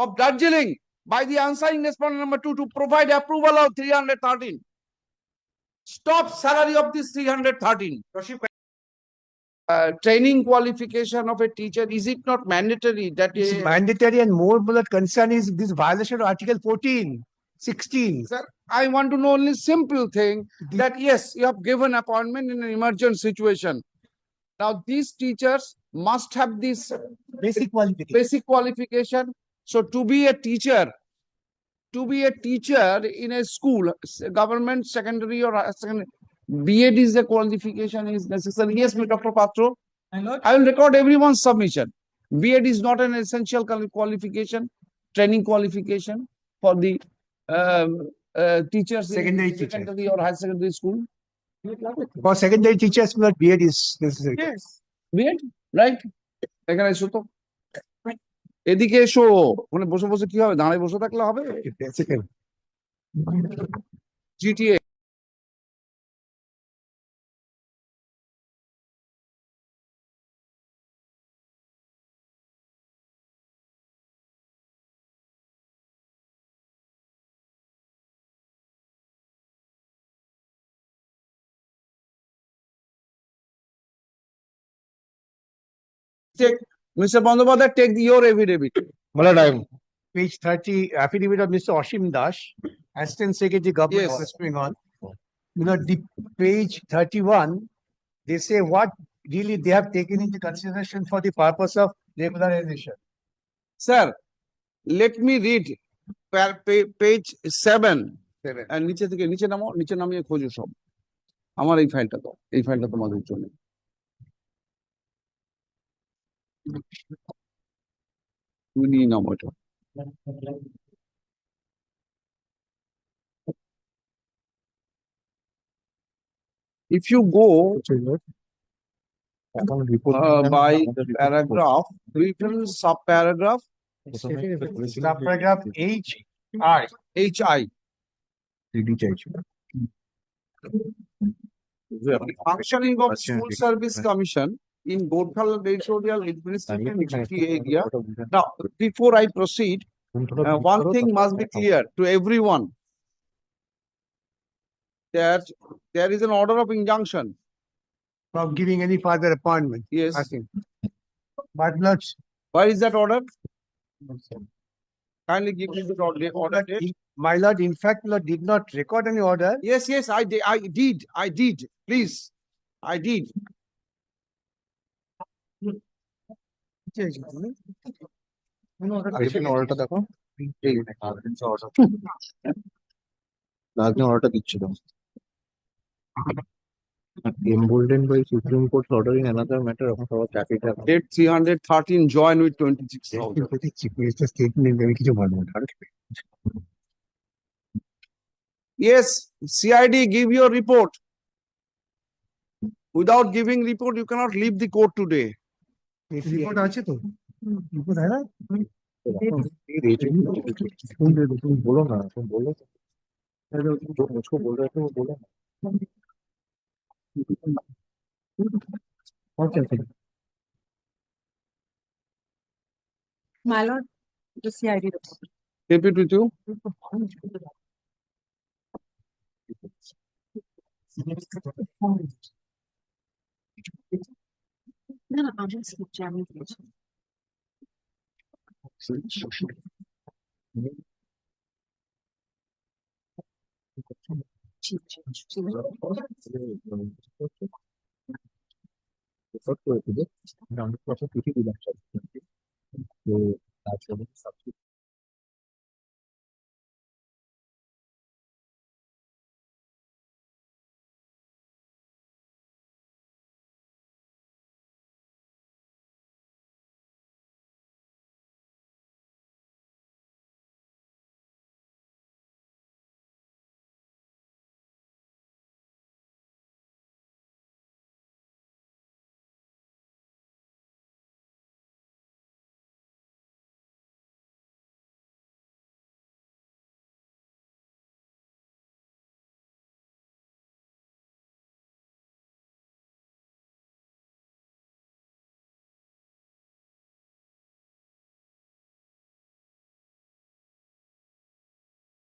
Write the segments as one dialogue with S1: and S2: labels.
S1: of Darjeeling by the answering respondent number 2 to provide approval of 313. Stop salary of this 313. Training qualification of a teacher, is it not mandatory that
S2: It's mandatory, and more bullet concern is this violation of Article 14, 16.
S1: Sir, I want to know only simple thing that yes, you have given appointment in an emergent situation. Now these teachers must have this
S2: Basic qualification.
S1: basic qualification. So to be a teacher in a school, government, secondary or higher secondary, B.Ed is the qualification is necessary. Yes, Dr. Patro. I will record everyone's submission. B.Ed is not an essential qualification, training qualification for the teachers
S2: Secondary
S1: in secondary or higher secondary school.
S2: For secondary teachers, not B.Ed is necessary.
S1: Yes, B.Ed, right? এখানে এসো তো, এদিকে এসো, ওখানে বসে বসে কি হবে, দাঁড়ায় বসে থাকলে হবে? GTA take Mr. Bandyopadhyay, take your affidavit.
S2: Page 30, affidavit of Mr. Oshim Dash, Assistant Secretary Government
S1: Yes.
S2: Office going on. The page 31, they say what really they have taken into consideration for the purpose of regularization.
S1: Sir, let me read page 7. আর নিচে থেকে নিচে নামো, নিচে নামিয়ে খোঁজো সব। আমার এই ফাইলটা তো, এই ফাইলটা তোমাদের জন্য। তুমি নিয়ে নাও এটা। If you go by paragraph, written subparagraph
S2: Subparagraph HI.
S1: HI. Functioning of School Service Commission in Godhal Territorial Administrative area. Now, before I proceed, one thing must be clear to everyone that there is an order of injunction.
S2: From giving any further appointment.
S1: Yes.
S2: But not.
S1: Where is that order? Kindly give me the order.
S2: My lord, in fact, Lord did not record any order.
S1: Yes, yes, I did. Please, I did.
S3: অর্ডারটা দেখো, অর্ডারটা দিচ্ছিল emboldened by Supreme Court's order in another matter of our capital.
S1: Date 313 join with 26,000.
S2: Statement.
S1: Yes, CID, give your report. Without giving report, you cannot leave the court today.
S2: Report আছে তো? Report है ना?
S3: तुम बोलो ना, तुम बोलो जो मुझको बोल रहे थे वो बोलो ना।
S4: My lord, the CID report.
S1: Keep it with you.
S4: No, I'm just jamming this.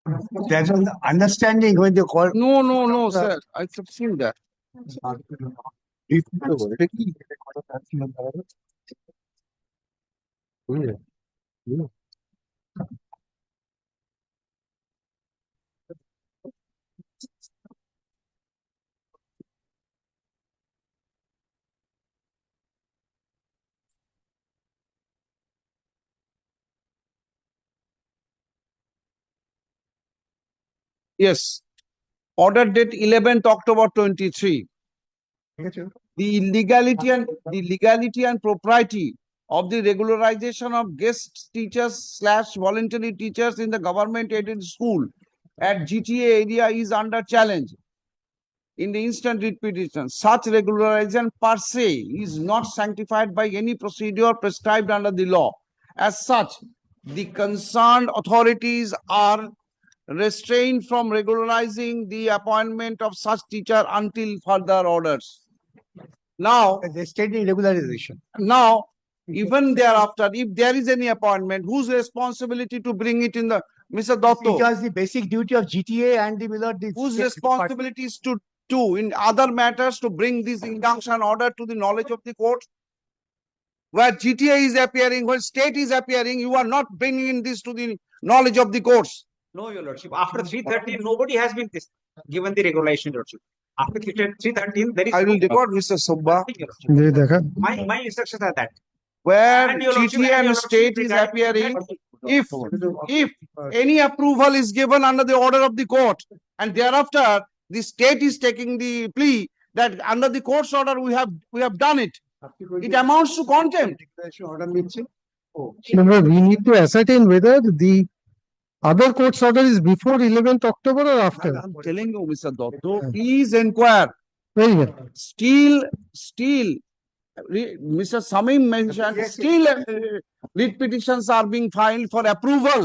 S2: That was the understanding when they called.
S1: No, sir. I have seen that.
S3: এটা কি বুঝলে? বুঝলে?
S1: Yes. Order date 11th October 23.
S2: ঠিক আছে?
S1: The legality and propriety of the regularization of guest teachers / voluntary teachers in the government aided school at GTA area is under challenge. In the instant writ petition, such regularization per se is not sanctified by any procedure prescribed under the law. As such, the concerned authorities are restrained from regularizing the appointment of such teacher until further orders. Now,
S2: They stated regularization.
S1: now, even thereafter, if there is any appointment, whose responsibility to bring it in the, Mr.
S2: It
S1: Dotto,
S2: was the basic duty of GTA and the
S1: whose responsibility is to do in other matters to bring this injunction order to the knowledge of the court? Where GTA is appearing, when state is appearing, you are not bringing this to the knowledge of the courts.
S5: No, your lordship. After 313, nobody has been given the regulation, lordship. After 313, there is.
S1: I will record Mr. Subba,
S5: nothing, your lordship.
S3: দেখা
S5: My instructions are that.
S1: where
S5: And your lordship,
S1: GTA and
S5: your lordship
S1: state is
S5: regarding
S1: appearing.
S5: that-
S1: If any approval is given under the order of the court, and thereafter the state is taking the plea that under the court's order we have done it, it amounts to contempt.
S2: Order নিচ্ছে।
S3: Remember, we need to ascertain whether the other court's order is before 11th October or after.
S1: I'm telling you, Mr. Dotto, please inquire.
S3: Very well.
S1: Still, Mr. Samim mentioned,
S2: Yes, yes.
S1: still writ petitions are being filed for approval,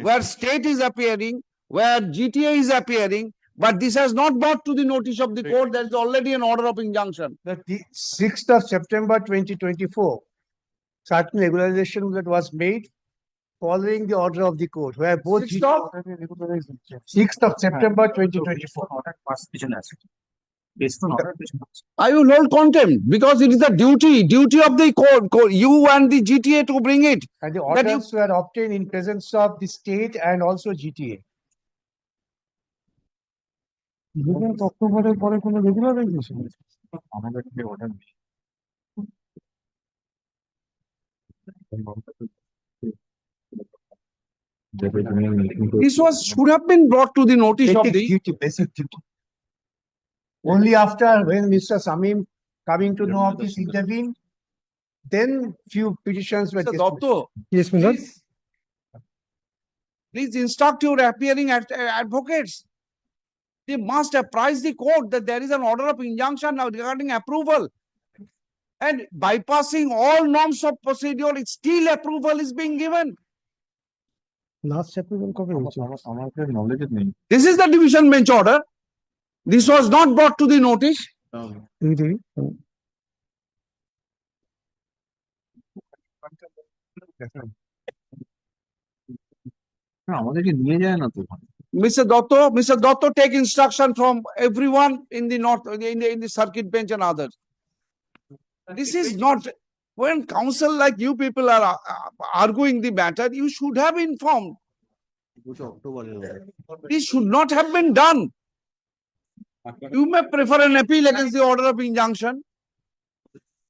S1: where state is appearing, where GTA is appearing, but this has not brought to the notice of the court. There is already an order of injunction.
S2: That the 6th of September 2024, certain regularization that was made following the order of the court, where both.
S1: 6th of?
S2: 6th of September 2024.
S1: I will hold contempt because it is the duty of the court, you and the GTA to bring it.
S2: And the
S1: That you-
S2: orders were obtained in presence of the state and also GTA.
S3: 11th অক্টোবরের পরে কোনো regularisation আমাদের যে order
S1: This should have been brought to the notice of
S2: Basic
S1: the.
S2: duty, basic duty. Only after when Mr. Samim coming to know of this intervened, then few petitions were.
S1: Mr.
S2: dismissed.
S1: Dotto,
S3: Yes, my lord.
S1: please instruct your appearing advocates. They must apprise the court that there is an order of injunction now regarding approval. And bypassing all norms of procedure, it's still approval is being given.
S3: Last approval কবে হয়েছে আমাদের নলেজে নেই
S1: This is the division bench order. This was not brought to the notice.
S3: আমাদেরকে নিয়ে যায় না তো
S1: Mr. Dotto, take instruction from everyone in the north, in the circuit bench and others. This is not, when counsel like you people are arguing the matter, you should have informed. This should not have been done. You may prefer an appeal against the order of injunction.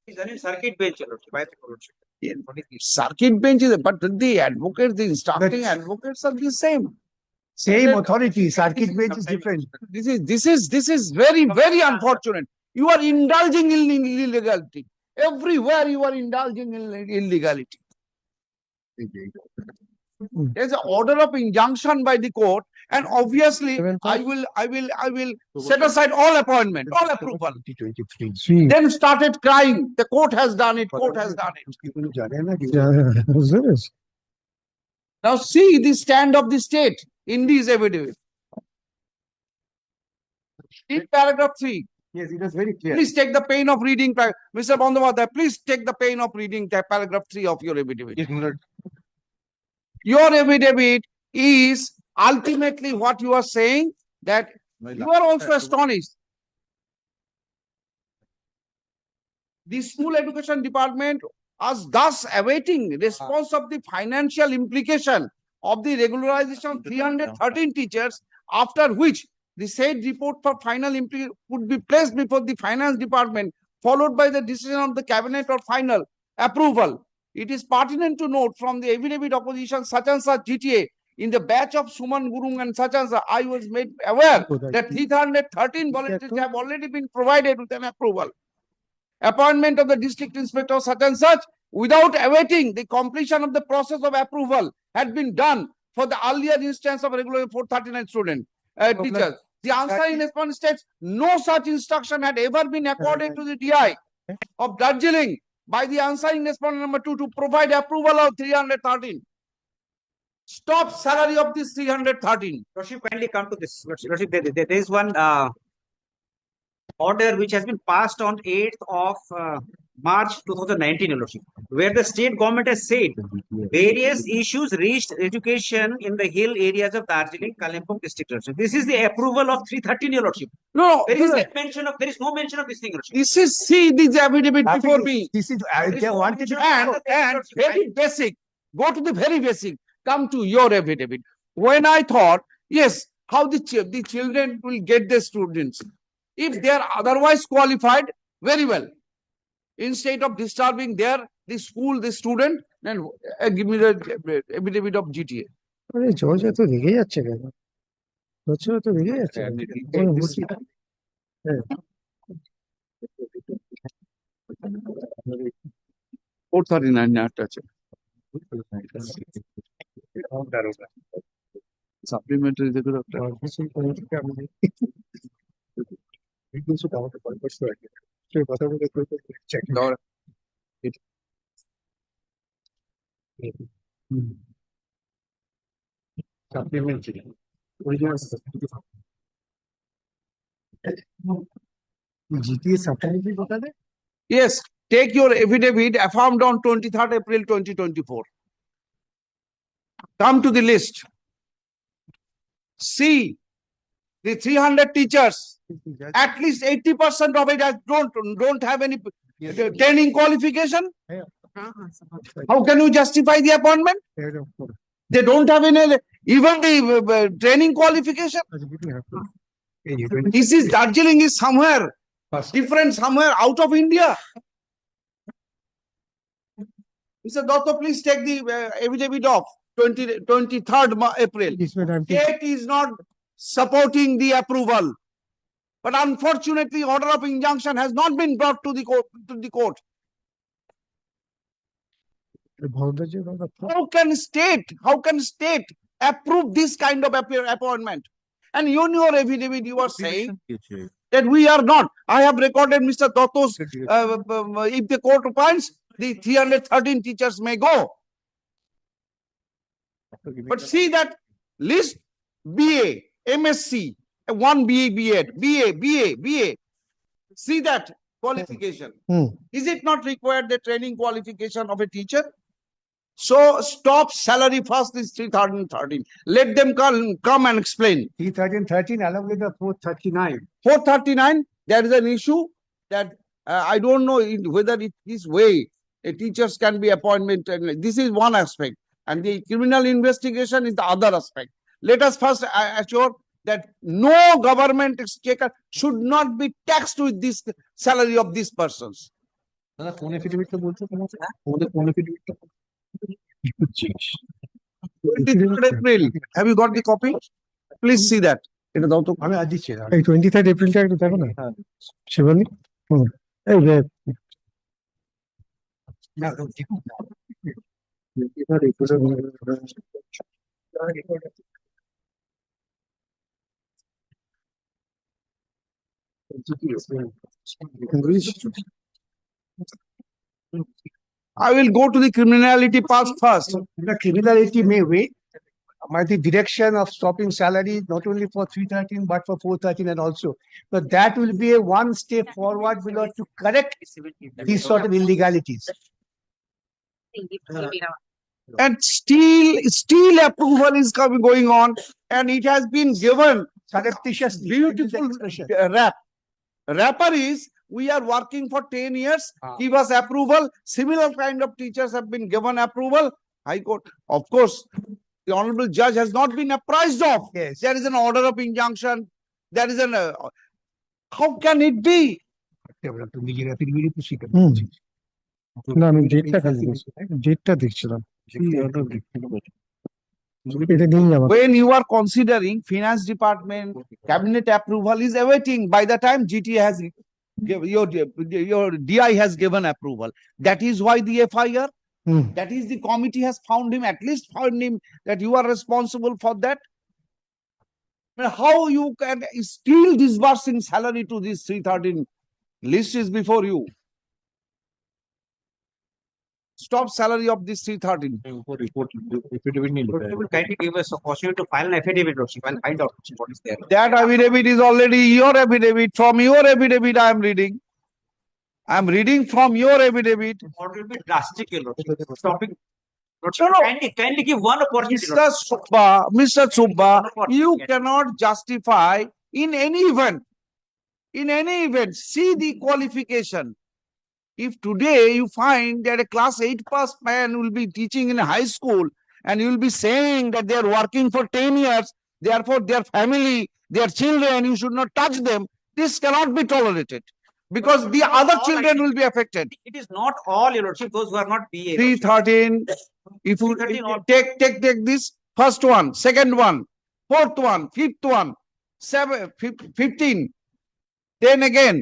S5: Is done in circuit bench, your lordship. By the lordship.
S1: Circuit bench is, but the advocates, the instructing advocates are the same.
S2: Same authority, circuit bench is different.
S1: This is very, very unfortunate. You are indulging in illegality. Everywhere you are indulging in illegality. There's an order of injunction by the court, and obviously I will set aside all appointment, all approval.
S2: 2023.
S1: Then started crying. The court has done it, court has done it.
S3: বুঝতে পেরেছি
S1: Now see the stand of the state in these affidavits. In paragraph 3,
S2: Yes, it was very clear.
S1: please take the pain of reading, Mr. Bandhavadhyay, please take the pain of reading paragraph 3 of your affidavit. Your affidavit is ultimately what you are saying, that you are also astonished. The school education department was thus awaiting response of the financial implication of the regularization of 313 teachers, after which the said report for final would be placed before the finance department, followed by the decision of the cabinet or final approval. It is pertinent to note from the affidavit opposition such and such GTA in the batch of Suman Gurung and such and such, I was made aware that 313 volunteers have already been provided with an approval. Appointment of the district inspector such and such without awaiting the completion of the process of approval had been done for the earlier instance of regular 439 student teachers. The answer in response states no such instruction had ever been accorded to the DI of Darjeeling by the answering respondent number 2 to provide approval of 313. Stop salary of this 313.
S5: Lordship, kindly come to this. Lordship, there is one order which has been passed on 8th of March 2019, Your Lordship, where the state government has said various issues reached education in the hill areas of Darjeeling, Kalimpong district. Lordship. This is the approval of 313, Your Lordship.
S1: No,
S5: There is no mention of this thing, Lordship.
S1: this is, see this affidavit before me.
S2: This is,
S5: There is
S2: they
S5: no
S2: wanted
S5: mention
S2: to.
S5: of
S1: And very basic, go to the very basic, come to your affidavit. When I thought, yes, how the children will get the students. If they are otherwise qualified, very well. Instead of disturbing the school, the student, then give me the affidavit of GTA.
S3: আরে জজ এত রেগে যাচ্ছে কেন? জজ এত রেগে যাচ্ছে কেন? কোনো বুঝি না। হ্যাঁ।
S1: 439 না একটা আছে। Supplementary দেখো একটা।
S3: Budgetary committee আমি কিছু আমাকে পারপাস করে রাখি। সে কথা বলে চেক
S1: দাও।
S3: সাপ্লিমেন্টারি ওরিজিনাল জিটিএ সাপ্লিমেন্টারি কথা দে।
S1: Yes, take your affidavit affirmed on 23rd April 2024. Come to the list. See, the 300 teachers, at least 80% of it don't have any training qualification. How can you justify the appointment? They don't have any, even the training qualification. This is Darjeeling is somewhere different, somewhere out of India. Mr. Dotto, please take the affidavit of 23rd April. State is not supporting the approval, but unfortunately, order of injunction has not been brought to the court. How can state approve this kind of appointment? And in your affidavit, you are saying that we are not. I have recorded Mr. Dotto's, if the court appoints, the 313 teachers may go. But see that list: BA, MSc, 1 BA, BA. See that qualification. Is it not required the training qualification of a teacher? So stop salary first is 313. Let them come and explain.
S2: 313 along with the 439.
S1: 439, there is an issue that I don't know whether it is way a teachers can be appointment. This is one aspect, and the criminal investigation is the other aspect. Let us first assure that no government exchequer should not be taxed with this salary of these persons.
S2: দাদা কোন এফিডেভিটটা বলছো তোমাকে? আমাদের কোন এফিডেভিটটা?
S1: 23rd April. Have you got the copy? Please see that. এটা দাও তো।
S2: আমি আজ দিচ্ছি।
S3: এই 23rd এপ্রিলটা একটু দেখো না। শিবানী এই যে
S2: না দেখো।
S3: 23rd April
S1: I will go to the criminality part first.
S2: The criminality may wait. By the direction of stopping salary, not only for 313, but for 413 and also. But that will be a one step forward below to correct these sort of illegalities.
S1: And still approval is going on, and it has been given
S2: Surreptitious.
S1: beautiful wrapper is, we are working for 10 years, give us approval. Similar kind of teachers have been given approval. High Court, of course, the honorable judge has not been apprised of.
S2: Yes.
S1: There is an order of injunction. There is an, how can it be?
S3: হুম। না আমি ডেটটা খালি দেখছি, ডেটটা দেখছিলাম, এটা নেই আমার।
S1: When you are considering finance department, cabinet approval is awaiting by the time GT has your DI has given approval. That is why the FIR,
S3: hmm.
S1: that is the committee has found him, at least found him that you are responsible for that. But how you can still disbursing salary to this 313 list is before you. Stop salary of this 313.
S5: You will kindly give us a opportunity to file an affidavit, Lordship, and find out what is there.
S1: That affidavit is already your affidavit. From your affidavit, I am reading. I am reading from your affidavit.
S5: What will be drastic, Your Lordship? Stopping. Lordship,
S1: No, no.
S5: kindly give one opportunity,
S1: Mr.
S5: Lordship.
S1: Mr. Subba,
S5: Unfortunately,
S1: you
S5: yes.
S1: cannot justify in any event. In any event, see the qualification. If today you find that a class 8 pass man will be teaching in a high school, and you will be saying that they are working for 10 years, therefore their family, their children, you should not touch them, this cannot be tolerated. Because the other children will be affected.
S5: It is not all, Your Lordship, those who are not BA.
S1: 313, if you
S5: 313
S1: take this, first one, second one, fourth one, fifth one, 15, then again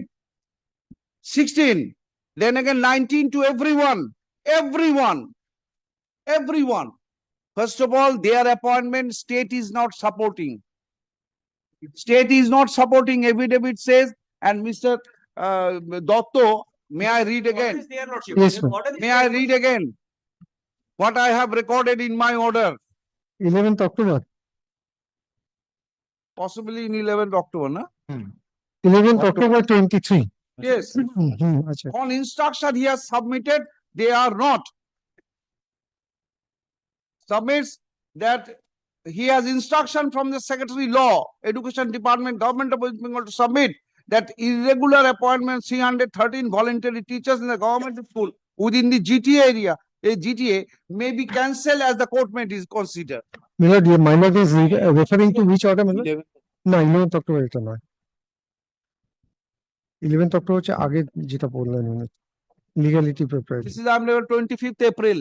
S1: 16, then again 19 to everyone. First of all, their appointment, state is not supporting. State is not supporting, affidavit says, and Mr. Dotto, may I read
S5: What
S1: again?
S5: is there, Lordship?
S3: Yes, ma'am.
S5: What are the
S1: May I read again? What I have recorded in my order,
S3: 11th October,
S1: possibly in 11th October, na?
S3: 11th October 23।
S1: Yes.
S3: হুম হুম, আচ্ছা।
S1: On instruction he has submitted, they are not. Submits that he has instruction from the Secretary Law, Education Department, Government of West Bengal to submit that irregular appointments 313 voluntary teachers in the government school within the GTA area, a GTA may be cancelled as the court may consider.
S3: Milord, your minor is referring to which order, Milord? না 11th October এটা নয়, 11th October হচ্ছে আগে যেটা বললেন উনি, legality prepared
S1: This is on 25th April,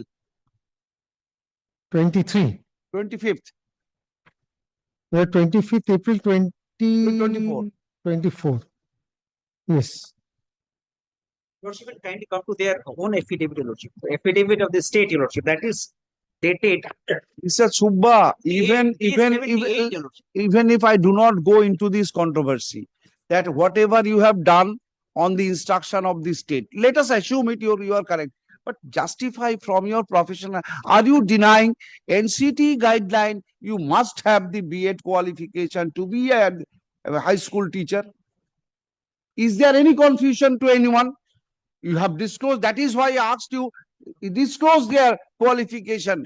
S3: 23,
S1: 25th.
S3: 25th April
S1: 24.
S3: 24, yes।
S5: Lordship will kindly come to their own affidavit, Your Lordship. The affidavit of the state, Your Lordship, that is dated.
S1: Mr. Subba, even
S5: 78, Your Lordship.
S1: even if I do not go into this controversy, that whatever you have done on the instruction of the state, let us assume it, you are correct, but justify from your professional. Are you denying NCT guideline? You must have the B.Ed qualification to be a high school teacher. Is there any confusion to anyone? You have disclosed. That is why I asked you, disclose their qualification.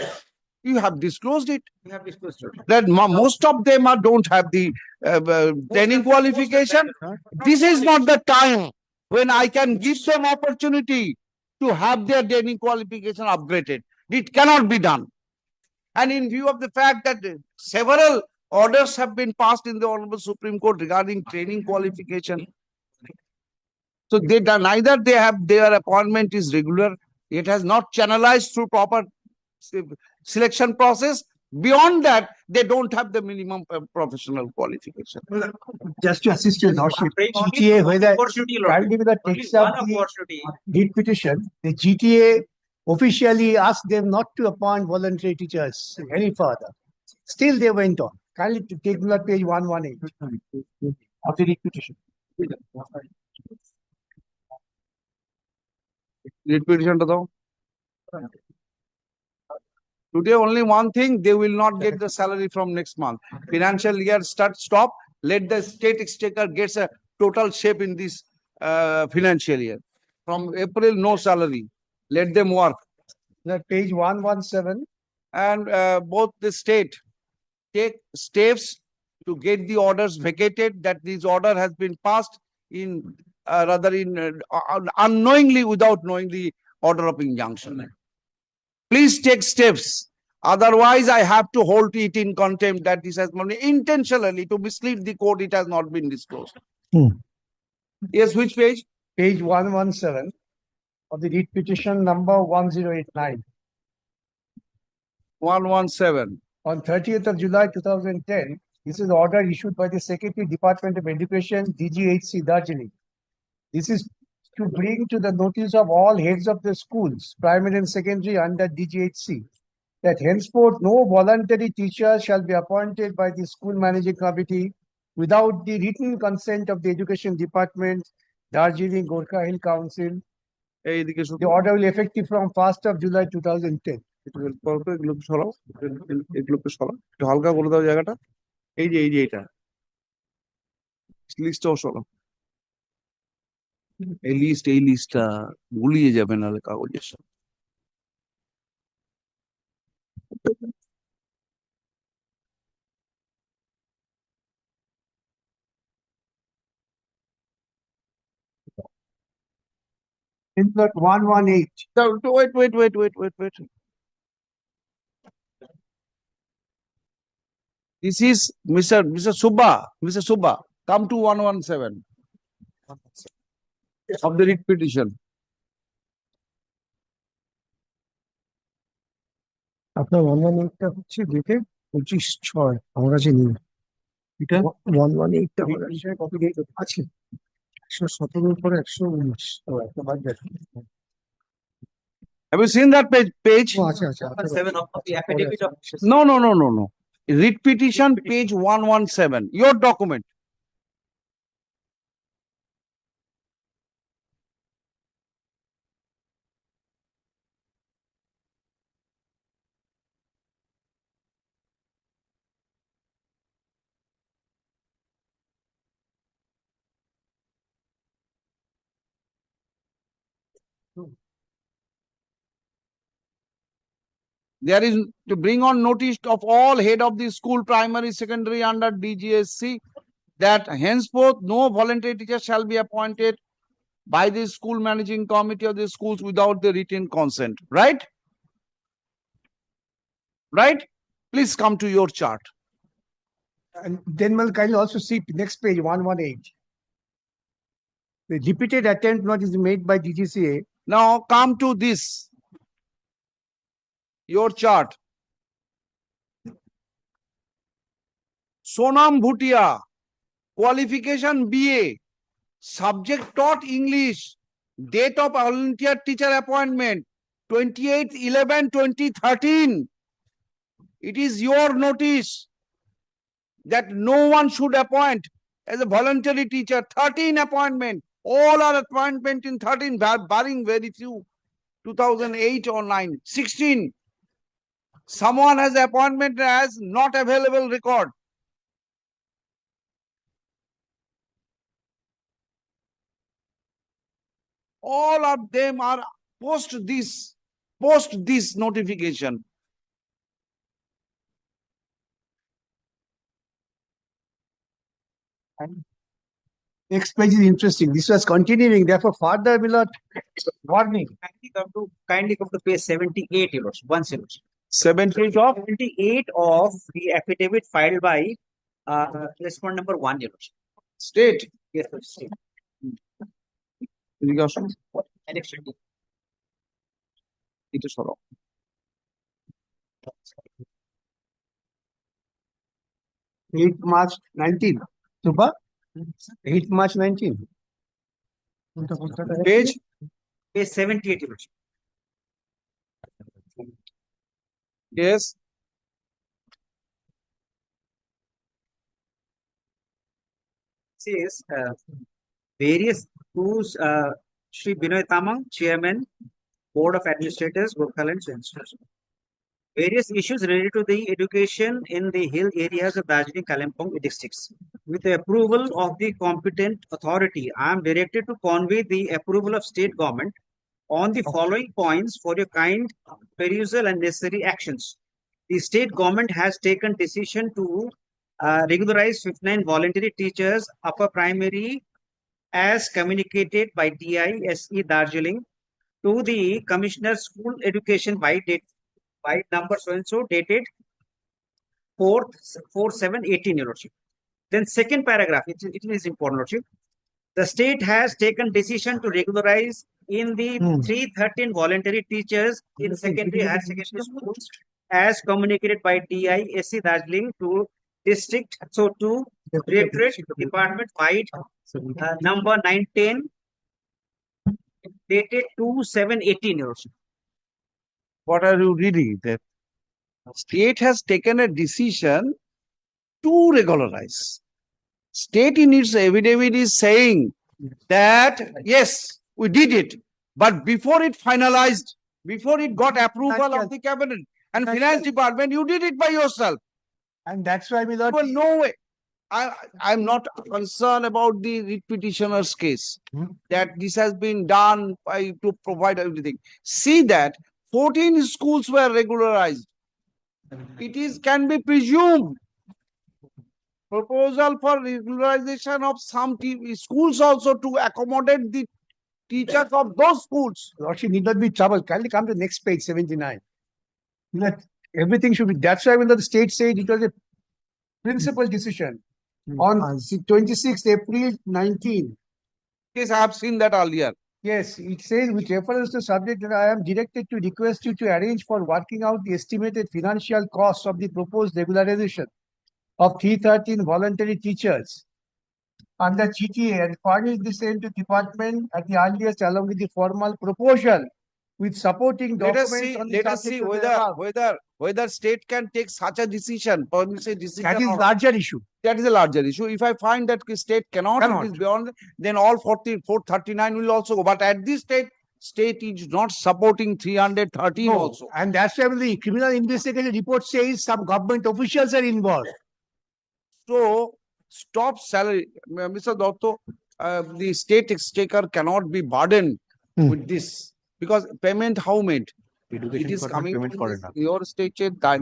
S1: You have disclosed it.
S5: We have disclosed, Your Lordship.
S1: That most of them don't have the training qualification. This is not the time when I can give them opportunity to have their training qualification upgraded. It cannot be done. And in view of the fact that several orders have been passed in the Honorable Supreme Court regarding training qualification, so neither they have their appointment is regular. It has not channelized through proper selection process. Beyond that, they don't have the minimum professional qualification.
S2: Just to assist your lordship,
S5: Only
S2: GTA,
S5: one
S2: whether
S5: opportunity, Lordship.
S2: kindly with the
S5: Only
S2: text of
S5: one
S2: the
S5: opportunity.
S2: deed petition, the GTA officially asked them not to appoint voluntary teachers any further. Still they went on. Kindly to take that page 118 of the deed petition.
S1: Read petition to them. Today only one thing, they will not get the salary from next month. Financial year stop, let the state exchequer gets a total shape in this financial year. From April, no salary. Let them work.
S2: That page 117
S1: and both the state take steps to get the orders vacated, that this order has been passed in rather in unknowingly, without knowing the order of injunction. Please take steps. Otherwise, I have to hold it in contempt that this has been intentionally to mislead the court. It has not been disclosed. Yes, which page?
S2: Page 117 of the writ petition number 1089.
S1: 117.
S2: On 30th of July 2010, this is order issued by the Secretary, Department of Education, DGHC, Darjeeling. This is to bring to the notice of all heads of the schools, primary and secondary under DGHC, that henceforth no voluntary teacher shall be appointed by the school managing committee without the written consent of the Education Department, Darjeeling Gorkha Hill Council.
S1: এইদিকে শুধু
S2: The order will be effective from 1st of July 2010.
S1: একটু help করো তো, এগুলোকে সরাও, এগুলোকে সরাও, একটু হালকা করে দাও জায়গাটা। এই যে এটা লিস্টটাও সরাও, এই লিস্টটা গুলিয়ে যাবে না কাগজের সাথে।
S2: Insert 118.
S1: Wait. This is Mr. Subba. Mr. Subba, come to 117 of the writ petition.
S3: আপনার 118টা হচ্ছে ডেটে 25/6 আমার কাছে নেই। এটা 118টা আমার কাছে কপি আছে 117 এর পরে 119 একটা বাদ গেছে।
S1: Have you seen that page?
S3: ও আচ্ছা আচ্ছা
S5: 7 of the affidavit of
S1: No. Writ petition page 117, your document. There is to bring on notice of all head of the school, primary, secondary under DGSC, that henceforth no voluntary teacher shall be appointed by the school managing committee of the schools without the written consent. Right? Right? Please come to your chart.
S2: And then will kindly also see next page 118. The repeated attempt not is made by DGCA.
S1: Now come to this, your chart. Sonam Bhutia, qualification BA, subject taught English, date of volunteer teacher appointment 28/11/2013. It is your notice that no one should appoint as a voluntary teacher. 13 appointment, all are appointment in 13, barring very few 2008 or 9. 16, someone has appointment as not available record. All of them are post this notification.
S2: Next page is interesting. This was continuing, therefore further will not warning.
S5: kindly come to page 78, your lordship,
S1: 78 of
S5: 78 of the affidavit filed by respondent number 1, your lordship.
S1: state.
S5: Yes, sir, state.
S1: এদিকে আসুন,
S5: Annexation D.
S1: এটা সরাও।
S2: 8th March 19. Super. 8th March 19.
S1: Page
S5: Page 78, your lordship.
S1: yes.
S5: Says various schools, Shri Binoy Tamang, Chairman, Board of Administrators, Gokhaland Institution. Various issues related to the education in the hill areas of Darjeeling, Kalimpong districts. With the approval of the competent authority, I am directed to convey the approval of state government on the following points for your kind perusal and necessary actions. the state government has taken decision to regularize 59 voluntary teachers upper primary as communicated by DISE Darjeeling to the Commissioner School Education by number so and so dated 4/7/18, Your Lordship. Then second paragraph, it is important, Lordship. The state has taken decision to regularize in the 313 voluntary teachers in secondary higher secondary schools as communicated by DISC Darjeeling to district, so to directorate department wide number 910 dated 2/7/18, Your Lordship.
S1: What are you reading? The state has taken a decision to regularize. State in its affidavit is saying that, yes, we did it, but before it finalized, before it got approval of the cabinet and finance department, you did it by yourself.
S2: And that's why we
S1: Well, no way. I'm not concerned about the writ petitioner's case, that this has been done by to provide everything. See that 14 schools were regularized. It can be presumed. Proposal for regularization of some schools also to accommodate the teachers of those schools.
S2: Lordship need not be troubled. Kindly come to the next page, 79. That everything should be. That's why when the state said it was a principal decision on 26th April 19.
S1: Yes, I have seen that earlier.
S2: Yes, it says with reference to subject that I am directed to request you to arrange for working out the estimated financial costs of the proposed regularization of 313 voluntary teachers under GTA and furnish the same to department at the earliest along with the formal proposal with supporting
S1: Let us
S2: documents
S1: see,
S2: on the
S1: let us
S2: subject
S1: see
S2: of the above.
S1: whether state can take such a decision, permissive decision.
S2: That is
S1: or-
S2: larger issue.
S1: That is a larger issue. If I find that the state cannot, it is beyond, then all 439 will also go. But at this state is not supporting 313
S2: No,
S1: also.
S2: and that's why the criminal investigation report says some government officials are involved.
S1: So stop salary, Mr. Dotto. The state exchequer cannot be burdened with this because payment how made? It is coming from your state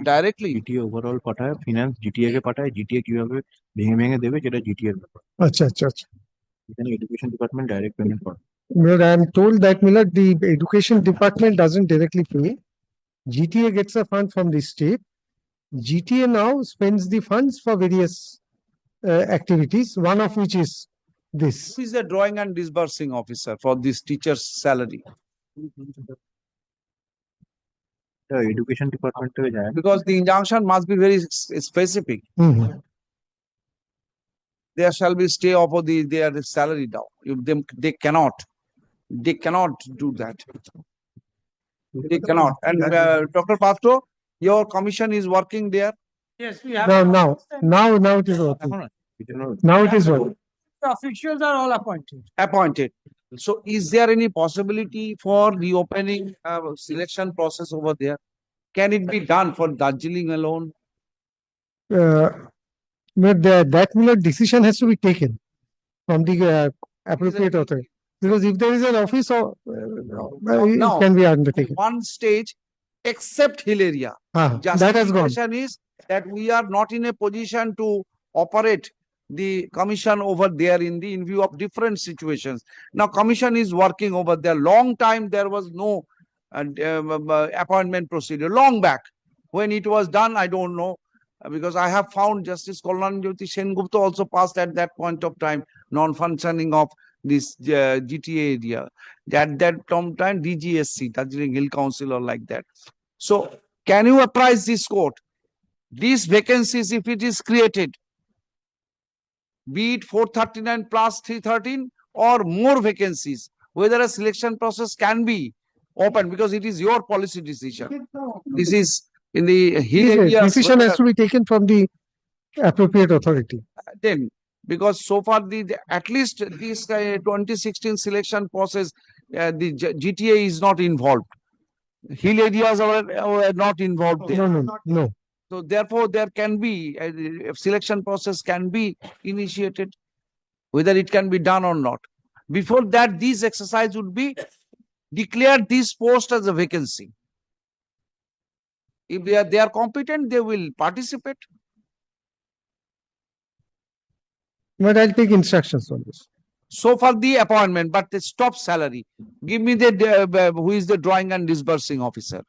S1: directly.
S6: GTA overall পাঠায় finance GTA কে পাঠায় GTA কিভাবে ভেঙে ভেঙে দেবে যেটা GTA এর ব্যাপার
S3: আচ্ছা আচ্ছা আচ্ছা
S6: এখানে এডুকেশন ডিপার্টমেন্ট ডাইরেক্ট পেমেন্ট করে
S3: But I am told that Miller, the education department doesn't directly pay. GTA gets a fund from the state. GTA now spends the funds for various activities, one of which is this.
S1: Who is the drawing and disbursing officer for this teacher's salary?
S6: Education department থেকে যায়
S1: Because the injunction must be very specific.
S3: Mhm.
S1: There shall be stay of their salary down. If they cannot do that. They cannot. And Dr. Patro, your commission is working there.
S7: Yes, we have.
S3: Now it is working. Now it is working.
S7: The officials are all appointed.
S1: Appointed. So is there any possibility for reopening selection process over there? Can it be done for Darjeeling alone?
S3: But that Miller decision has to be taken from the appropriate authority. Because if there is an office, it
S1: No.
S3: can be undertaken.
S1: One stage, except hill area.
S3: That has gone.
S1: Justification is that we are not in a position to operate the commission over there in view of different situations. Now, commission is working over there. Long time there was no appointment procedure. Long back. When it was done, I don't know. Because I have found Justice Kalyan Jyoti Sengupta also passed at that point of time, non-functioning of this GTA area. At that time, DGSC, Darjeeling Hill Council or like that. So, can you apprise this court? These vacancies, if it is created, be it 439 plus 313 or more vacancies, whether a selection process can be open because it is your policy decision. This is in the hill
S3: Yes,
S1: areas.
S3: decision has to be taken from the appropriate authority.
S1: Then, because so far at least this 2016 selection process, the GTA is not involved. Hill areas are not involved there.
S3: No.
S1: So therefore, there can be a selection process can be initiated, whether it can be done or not. Before that, this exercise would be declared this post as a vacancy. If they are competent, they will participate.
S3: But I'll take instructions on this.
S1: So for the appointment, but the stop salary. Give me the who is the drawing and disbursing officer,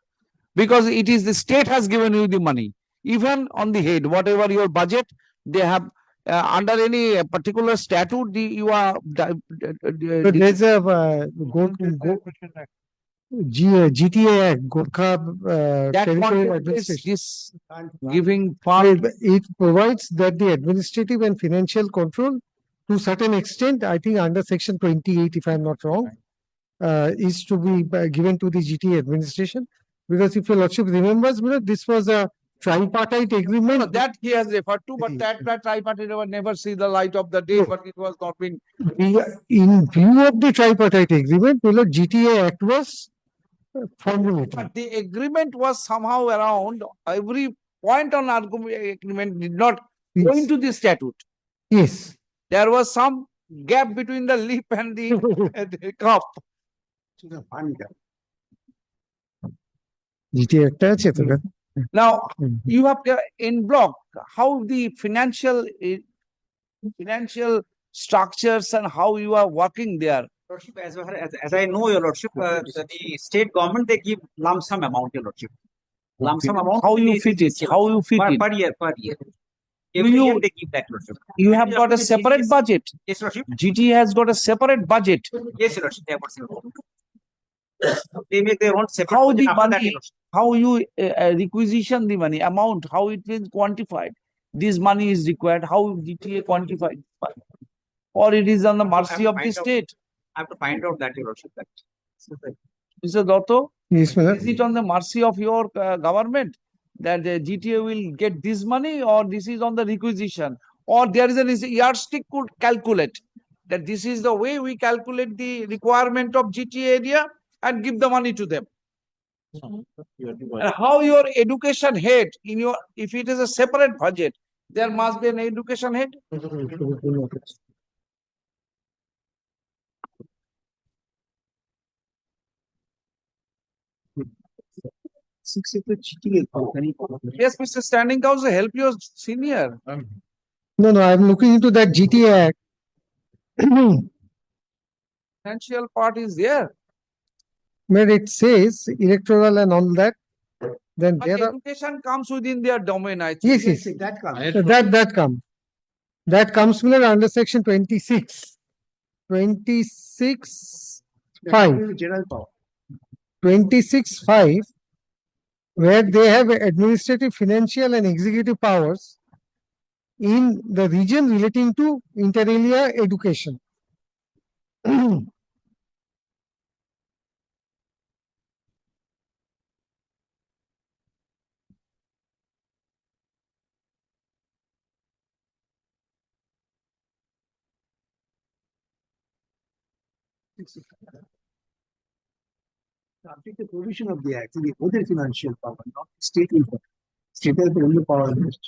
S1: because it is the state has given you the money. Even on the head, whatever your budget, they have under any particular statute, you are.
S3: So there's a GTA Act, Gorkha
S1: that
S3: Territorial
S1: contemplates
S3: Administration.
S1: this giving far.
S3: It provides that the administrative and financial control, to certain extent, I think under section 28, if I'm not wrong, is to be given to the GTA administration. Because if your lordship remembers, this was a tripartite agreement.
S1: No, that he has referred to, but that tripartite never see the light of the day,
S3: No.
S1: but it was not been.
S3: In view of the tripartite agreement, GTA Act was formulated.
S1: But the agreement was somehow around every point on agreement did not go
S3: Yes.
S1: into the statute.
S3: Yes.
S1: There was some gap between the lip and the, the cup.
S3: GTA Act আছে তো না?
S1: Now,
S3: hmm.
S1: you have in block how the financial structures and how you are working there.
S5: Lordship, as I know, your lordship, the state government, they give lump sum amount, your lordship. Lump sum amount.
S1: How you fit it? How you fit it?
S5: Per year, per year. Every
S1: you-
S5: year they give that, lordship.
S1: You have got a separate budget.
S5: Yes, lordship.
S1: GT has got a separate budget.
S5: Yes, your lordship. They have got separate. They make their own separate.
S1: How
S5: budget
S1: the
S5: after that,
S1: money,
S5: your lordship.
S1: how you requisition the money, amount, how it is quantified. This money is required, how GTA quantified. Or it is on the mercy of the
S5: find out.
S1: state.
S5: I have to find out that, your lordship. That.
S1: Mr. Dotto,
S3: Yes, madam.
S1: is it on the mercy of your government that the GTA will get this money, or this is on the requisition? Or there is a yardstick could calculate that this is the way we calculate the requirement of GTA area and give the money to them. And how your education head in your, if it is a separate budget, there must be an education head. Yes, Mr. Standing Counsel, help your senior.
S3: No, I'm looking into that GTA Act.
S1: Financial part is there.
S3: Where it says electoral and all that, then
S1: But
S3: there are,
S1: education comes within their domain, I think.
S3: yes,
S2: That comes.
S3: that comes under section 26. 26(5).
S2: General power.
S3: 26(5), where they have administrative, financial and executive powers in the region relating to inter alia education.
S2: Subject to provision of the act, the other financial power, not state power. State has the only power in this.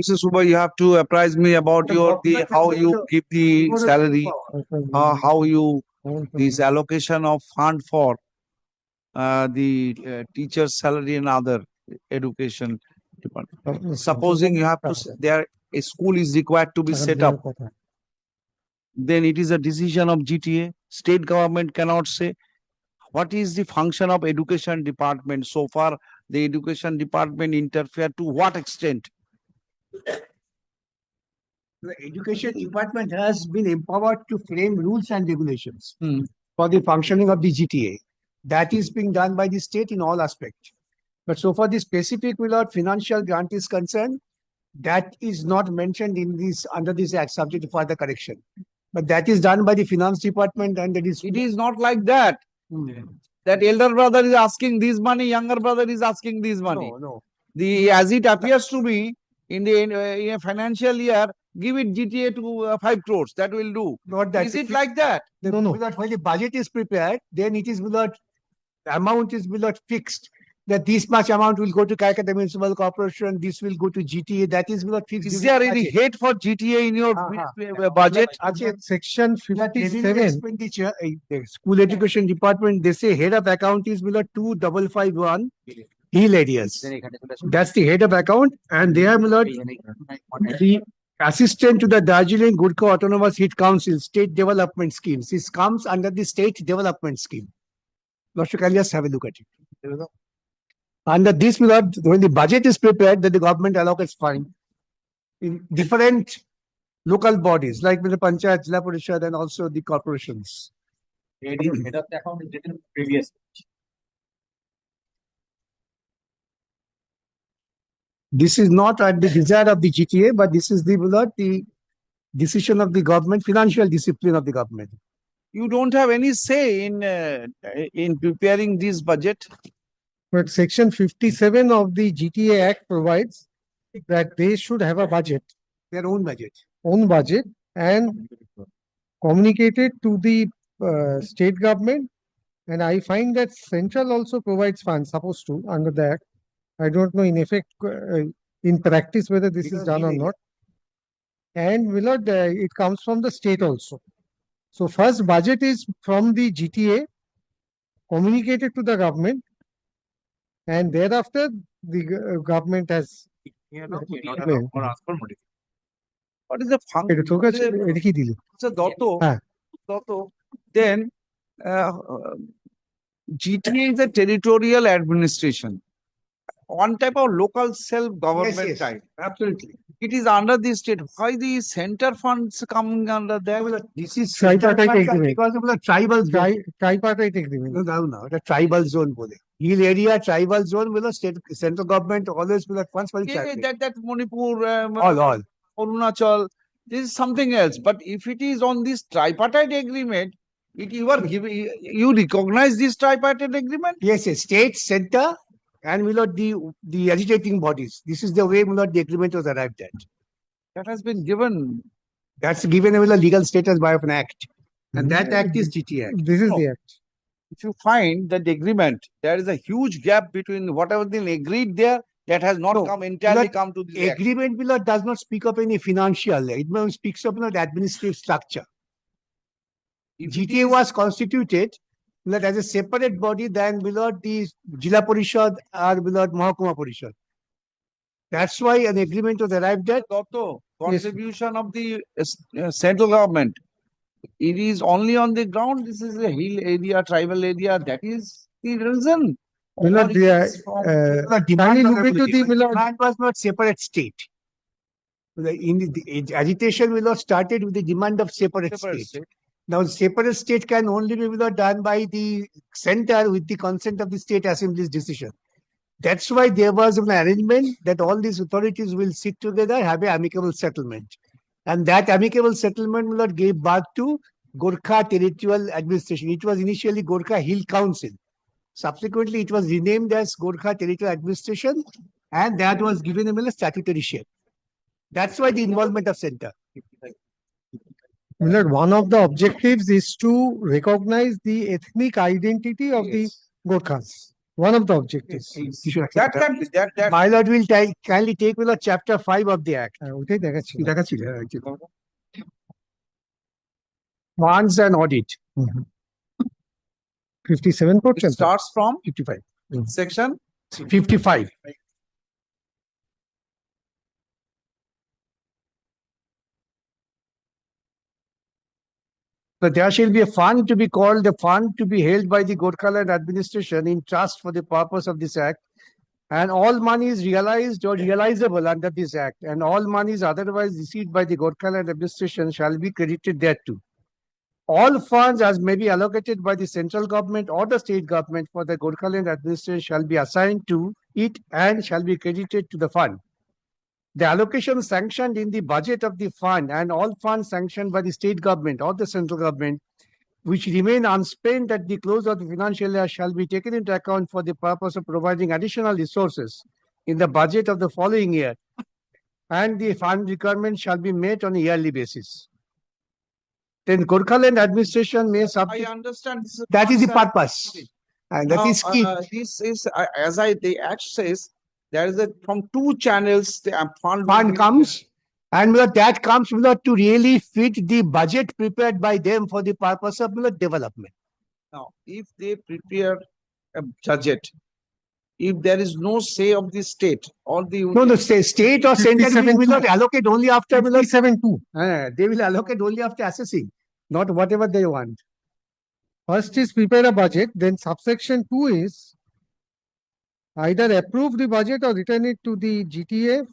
S1: Mr. Suba, you have to apprise me about your, how you give the salary, how you, this allocation of fund for the teacher's salary and other education department. Supposing you have to, there, a school is required to be set up, then it is a decision of GTA. State government cannot say. What is the function of education department? So far, the education department interfere to what extent?
S2: The education department has been empowered to frame rules and regulations
S1: Hmm.
S2: for the functioning of the GTA. That is being done by the state in all aspects. But so far the specific without financial grant is concerned, that is not mentioned in this, under this act, subject to further correction. But that is done by the finance department, and that is.
S1: It is not like that. That elder brother is asking this money, younger brother is asking this money.
S2: No.
S1: The, as it appears to be in the in a financial year, give it GTA to 5 crores, that will do.
S2: Not that.
S1: Is it like that?
S2: No, no. When the budget is prepared, then it is not, the amount is not fixed. That this much amount will go to Calcutta Municipal Corporation, this will go to GTA, that is not fixed.
S1: Is
S2: during
S1: there
S2: the
S1: any
S2: budget.
S1: hate for GTA in your budget?
S3: Section
S2: That is in
S3: 57.
S2: expenditure, the school education department, they say head of account is below 2551 hill areas. That's the head of account, and they are below the assistant to the Darjeeling Gurkha Autonomous Hit Council State Development Schemes. This comes under the State Development Scheme. Lord Shukalias, have a look at it. Under this, when the budget is prepared, then the government allocates fund in different local bodies like the Panchayat, Jila Parishad, and also the corporations.
S6: Head of the account is written previous.
S2: This is not at the desire of the GTA, but this is the decision of the government, financial discipline of the government.
S1: You don't have any say in preparing this budget.
S3: But section 57 of the GTA Act provides that they should have a budget,
S2: Their own budget.
S3: and communicate it to the state government. And I find that central also provides funds, supposed to, under the act. I don't know in effect, in practice, whether this is
S2: Because
S3: done or
S2: we-
S3: not. And Willard, it comes from the state also. So first budget is from the GTA, communicated to the government, and thereafter the government has.
S6: Or ask for modification.
S1: What is the
S3: এটা তোর কাছে
S1: function?
S3: এটা কি দিলি? হ্যাঁ।
S1: Then GTA is a territorial administration. One type of local self-government
S2: Yes, yes.
S1: type.
S2: Absolutely.
S1: It is under the state. Why the center funds coming under that?
S2: This is
S3: Tripartite agreement.
S2: because of the tribal zone.
S3: Tripartite agreement.
S2: No, the tribal zone. Hill area, tribal zone, central government always will have funds for the
S1: Yeah,
S2: tribal.
S1: that Manipur,
S2: All.
S1: Arunachal, this is something else. But if it is on this tripartite agreement, you recognize this tripartite agreement?
S2: Yes, state, center, and the agitating bodies. This is the way the agreement was arrived at.
S1: That has been given.
S2: That's given a legal status by an act. And that act is GTA Act.
S3: This is
S1: No.
S3: the act.
S1: If you find that the agreement, there is a huge gap between whatever they agreed there, that has not
S2: No,
S1: entirely
S2: that
S1: come to this act.
S2: Agreement does not speak of any financial. It speaks of the administrative structure.
S1: If it
S2: GTA
S1: is-
S2: was constituted as a separate body than below the Jila Parishad or below Mahakuma Parishad. That's why an agreement was arrived at.
S1: Dotto, contribution of the central government. It is only on the ground. This is a hill area, tribal area. That is the reason.
S3: Willard,
S1: Or it is from-
S2: The demand
S3: Kindly
S2: of
S3: look into the Willard.
S2: demand was not separate state. The agitation started with the demand of separate
S1: Separate
S2: state.
S1: state.
S2: Now, separate state can only be done by the center with the consent of the state assembly's decision. That's why there was an arrangement that all these authorities will sit together, have an amicable settlement. And that amicable settlement gave birth to Gorkha Territorial Administration. It was initially Gorkha Hill Council. Subsequently, it was renamed as Gorkha Territorial Administration, and that was given a statutory shape. That's why the involvement of center.
S3: Willard, one of the objectives is to recognize the ethnic identity of the Gorkhas. One of the objectives.
S1: That can be that.
S2: My lord will kindly take chapter 5 of the act.
S3: ওইটাই দেখাচ্ছি
S2: Funds and audit.
S3: 57
S1: It
S3: পড়ছেন তো?
S1: starts from
S2: 55.
S1: section
S2: 55. So there shall be a fund to be called the fund to be held by the Gorkhaland administration in trust for the purpose of this act. And all money is realized or realizable under this act, and all money is otherwise received by the Gorkhaland administration shall be credited thereto. All funds as may be allocated by the central government or the state government for the Gorkhaland administration shall be assigned to it and shall be credited to the fund. The allocation sanctioned in the budget of the fund and all funds sanctioned by the state government or the central government which remain unspent at the close of the financial year shall be taken into account for the purpose of providing additional resources in the budget of the following year and the fund requirement shall be met on a yearly basis. Then Gorkhaland administration may
S1: I
S2: subject,
S1: understand this is.
S2: that is the
S1: concept.
S2: purpose. And that
S1: Now,
S2: is key.
S1: this is, the Act says, there is a, from two channels, the fund. will
S2: Fund
S1: be-
S2: comes, and that comes to really fit the budget prepared by them for the purpose of development.
S1: Now, if they prepare a budget, if there is no say of the state or the.
S2: No, the state or center will
S3: 57
S2: not allocate only after,
S3: 57.2.
S2: they will allocate only after assessing, not whatever they want.
S3: First is prepare a budget, then subsection 2 is either approve the budget or return it to the GTA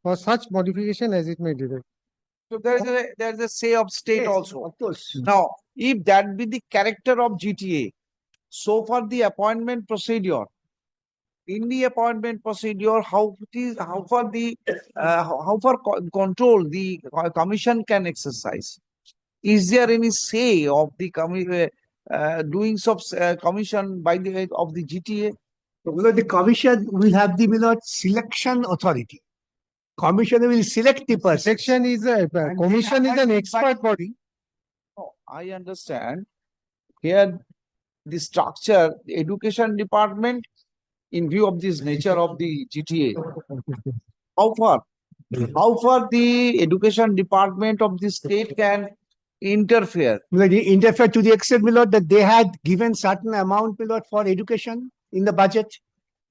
S3: for such modification as it may direct.
S1: So there is a say of state
S2: Yes,
S1: also.
S2: of course.
S1: Now, if that be the character of GTA, so for the appointment procedure, in the appointment procedure, how far control the commission can exercise? Is there any say of the doings of commission by the of the GTA?
S2: The commission will have the selection authority. Commissioner will select the person.
S3: Section is a
S2: And
S3: commission
S2: they
S3: is
S2: have
S3: an
S2: to
S3: expert body.
S1: No, I understand. Here, the structure, the education department, in view of this nature of the GTA, how far the education department of the state can interfere?
S2: They interfere to the extent that they had given certain amount for education in the budget.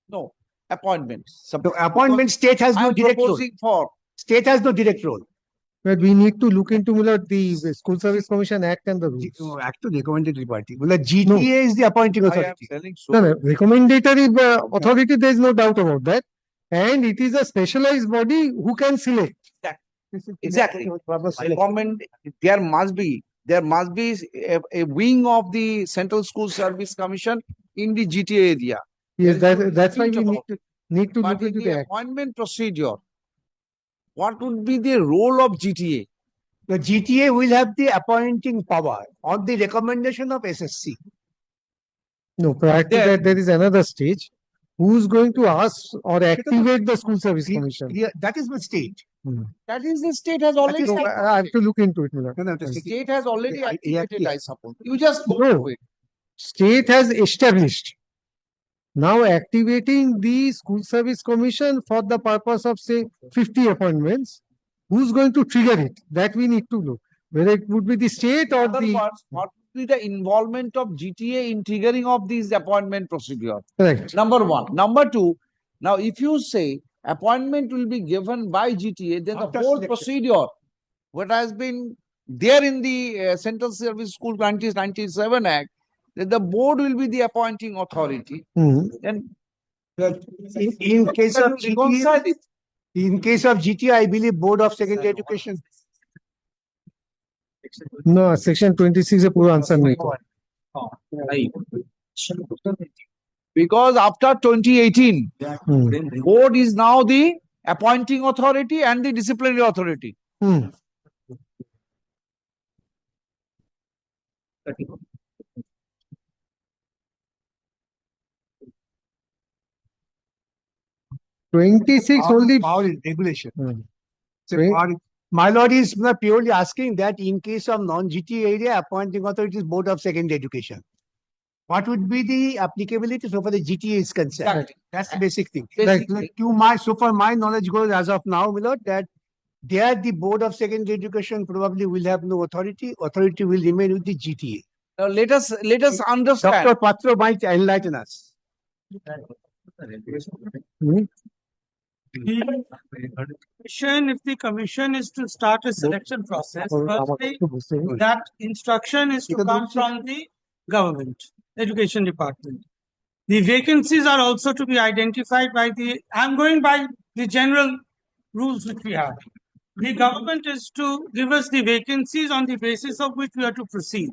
S1: No, appointments.
S2: The appointment state has
S1: I
S2: no
S1: am
S2: direct role.
S1: proposing for.
S2: State has no direct role.
S3: But we need to look into the School Service Commission Act and the rules.
S2: Act to recommendatory party. GTA is the appointing
S1: I am
S2: authority.
S1: telling so.
S3: No, recommendatory authority, there is no doubt about that. And it is a specialized body who can select.
S1: Exactly. Recommend, there must be a wing of the Central School Service Commission in the GTA area.
S3: Yes, that's why
S1: Think
S3: we
S1: about
S3: need to
S1: But
S3: look
S1: in
S3: into
S1: the
S3: the act.
S1: appointment procedure, what would be the role of GTA?
S2: The GTA will have the appointing power on the recommendation of SSC.
S3: No, prior to
S1: There-
S3: that, there is another stage. Who's going to ask or activate the School Service Commission?
S2: That is the state.
S1: That is, the state has already.
S3: No, I have to look into it, Miller.
S2: No,
S1: The state has already
S2: Yeah,
S1: activated,
S2: yeah.
S1: I suppose. You just go
S3: No.
S1: to it.
S3: State has established. Now activating the School Service Commission for the purpose of say 50 appointments. Who's going to trigger it? That we need to look. Whether it would be the state or
S1: In other
S3: the.
S1: words, what would be the involvement of GTA in triggering of these appointment procedure?
S3: Correct.
S1: Number one. Number two, now if you say appointment will be given by GTA, then the
S2: After
S1: whole
S2: selection.
S1: procedure, what has been there in the Central Service School 1997 Act, that the board will be the appointing authority. Then
S2: In case of
S1: you reconcile
S2: GTA,
S1: it.
S2: in case of GTA, I believe Board of Secondary Education.
S3: No, section 26 है पूरा answer नहीं था.
S1: Because after 2018,
S3: Hmm.
S1: board is now the appointing authority and the disciplinary authority.
S3: Hmm. Twenty-six only.
S2: Power in regulation.
S3: Hmm.
S2: So
S3: Right.
S2: my lord is purely asking that in case of non-GTA area, appointing authority is Board of Secondary Education. What would be the applicability so far the GTA is concerned?
S1: Exactly.
S2: That's the basic thing.
S1: Basically,
S2: So far my knowledge goes as of now, my lord, that there the Board of Secondary Education probably will have no authority. Authority will remain with the GTA.
S1: now let us understand.
S2: Dr. Patro might enlighten us.
S3: Hmm.
S7: If the commission is to start a selection process, firstly, that instruction is to come from the government, education department. The vacancies are also to be identified by I'm going by the general rules which we have. The government is to give us the vacancies on the basis of which we are to proceed.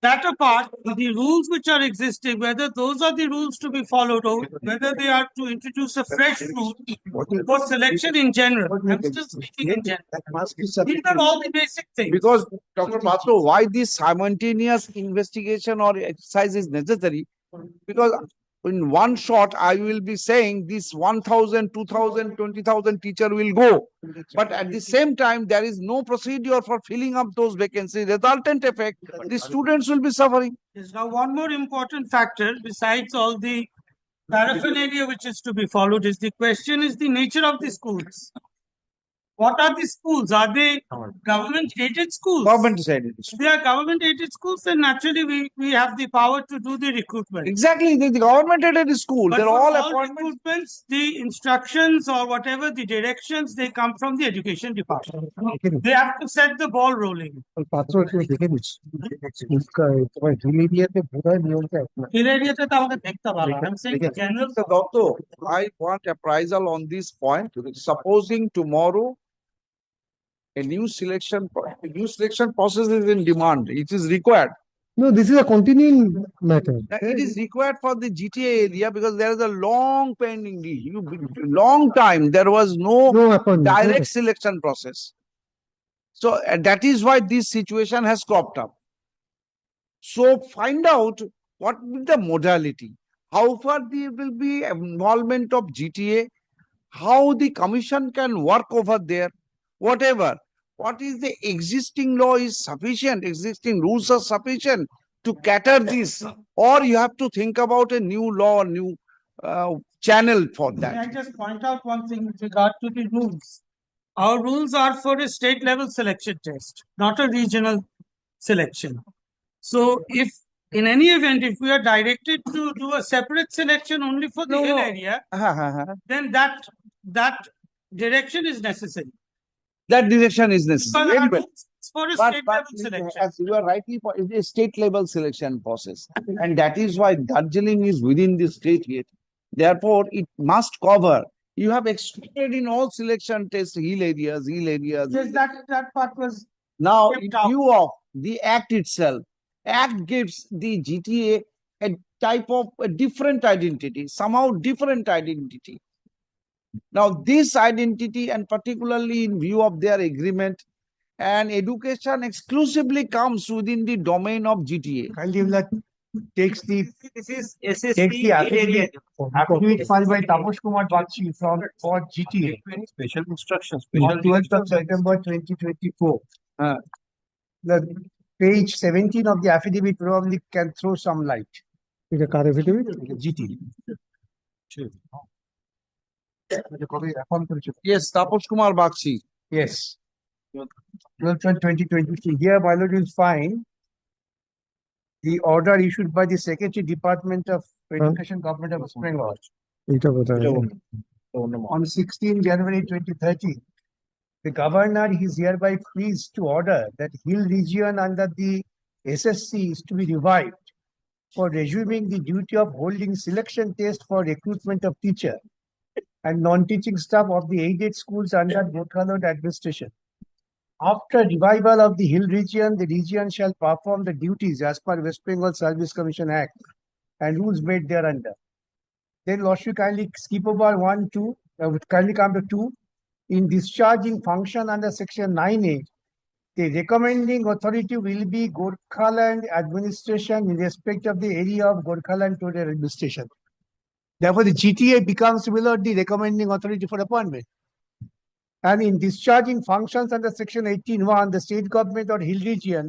S7: That apart, the rules which are existing, whether those are the rules to be followed or whether they are to introduce a fresh rule for selection in general. I'm still speaking in general. These are all the basic things.
S1: Because Dr. Patro, why this simultaneous investigation or exercise is necessary? Because in one shot, I will be saying this 1,000, 2,000, 20,000 teacher will go. But at the same time, there is no procedure for filling up those vacancies. Resultant effect, the students will be suffering.
S7: Is now one more important factor besides all the paraphernalia which is to be followed is the question is the nature of the schools. What are the schools? Are they government aided schools?
S1: Government decided.
S7: If they are government aided schools, then naturally we have the power to do the recruitment.
S1: Exactly, the government aided school,
S7: But
S1: they're
S7: for
S1: all
S7: all
S1: appointments.
S7: recruitments, the instructions or whatever the directions, they come from the education department. They have to set the ball rolling.
S3: পাত্র একটু দেখে দিচ্ছি তোমার hill এরিয়াতে বোধহয় নিয়মটা এক না
S7: Hill area তে তো আমাকে দেখতে ভালো। I'm saying general.
S1: Mr. Dotto, I want appraisal on this point. Supposing tomorrow a new selection process is in demand, it is required.
S3: No, this is a continuing matter.
S1: Now, it is required for the GTA area because there is a long pending, long time, there was no
S3: No appointment.
S1: direct selection process. So that is why this situation has cropped up. So find out what will the modality, how far there will be involvement of GTA, how the commission can work over there, whatever. What is the existing law is sufficient, existing rules are sufficient to cater this, or you have to think about a new law, new channel for
S7: May I
S1: that.
S7: just point out one thing with regard to the rules? Our rules are for a state level selection test, not a regional selection. So if in any event, if we are directed to do a separate selection only for the
S1: No,
S7: hill
S1: no.
S7: area, then that direction is necessary.
S1: That direction is
S7: Because
S1: necessary.
S7: our
S1: Anyway,
S7: rules is for a
S1: but
S7: state level selection.
S1: as you are rightly, it is state level selection process, and that is why Darjeeling is within the state yet. Therefore, it must cover. You have excluded in all selection tests hill areas.
S7: Yes, that part was
S1: Now,
S7: kept
S1: in
S7: out.
S1: view of the Act itself, Act gives the GTA a type of a different identity, somehow different identity. Now, this identity, and particularly in view of their agreement, and education exclusively comes within the domain of GTA.
S2: Kindly will that takes the
S5: This is SSP
S2: Take the
S5: hill area.
S2: affidavit filed by Taposh Kumar Bakshi from for GTA
S6: Special instructions,
S2: on
S6: special
S2: 12th of September 2024.
S1: Uh.
S2: The page 17 of the affidavit probably can throw some light.
S3: এটা কার affidavit
S2: GTA.
S1: Yes, Taposh Kumar Bakshi.
S2: Yes. 12/12/2023. Here, my lord, will find the order issued by the Secretary Department of Education, Government of West Bengal
S3: এইটা বোধহয়
S2: on 16 January 2030. The governor is hereby pleased to order that Hill region under the SSC is to be revived for resuming the duty of holding selection test for recruitment of teacher and non-teaching staff of the aided schools under Godkhalod administration. After revival of the Hill region, the region shall perform the duties as per West Bengal Service Commission Act and rules made thereunder. Then Lordship kindly skip over 1, 2, kindly come to 2. In discharging function under section 9A, the recommending authority will be Gorkhaland administration in respect of the area of Gorkhaland total administration. Therefore, the GTA becomes below the recommending authority for appointment. And in discharging functions under section 18(1), the state government or Hill region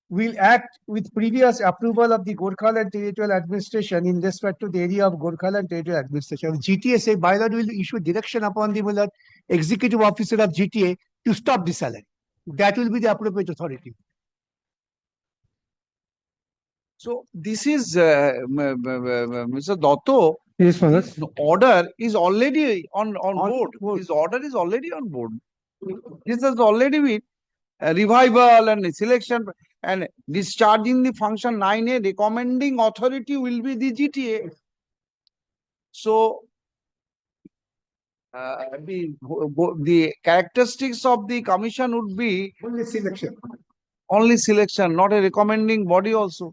S2: will act with previous approval of the Gorkhaland territorial administration in respect to the area of Gorkhaland territorial administration. GTA say bylaw will issue direction upon the executive officer of GTA to stop the salary. That will be the appropriate authority.
S1: So this is Mr. Dotto.
S3: Yes, Manoj.
S1: His order is already on board.
S2: board.
S1: His order is already on board. This has already been revival and selection and discharging the function 9A. Recommending authority will be the GTA. So the characteristics of the commission would be
S2: Only selection.
S1: only selection, not a recommending body also.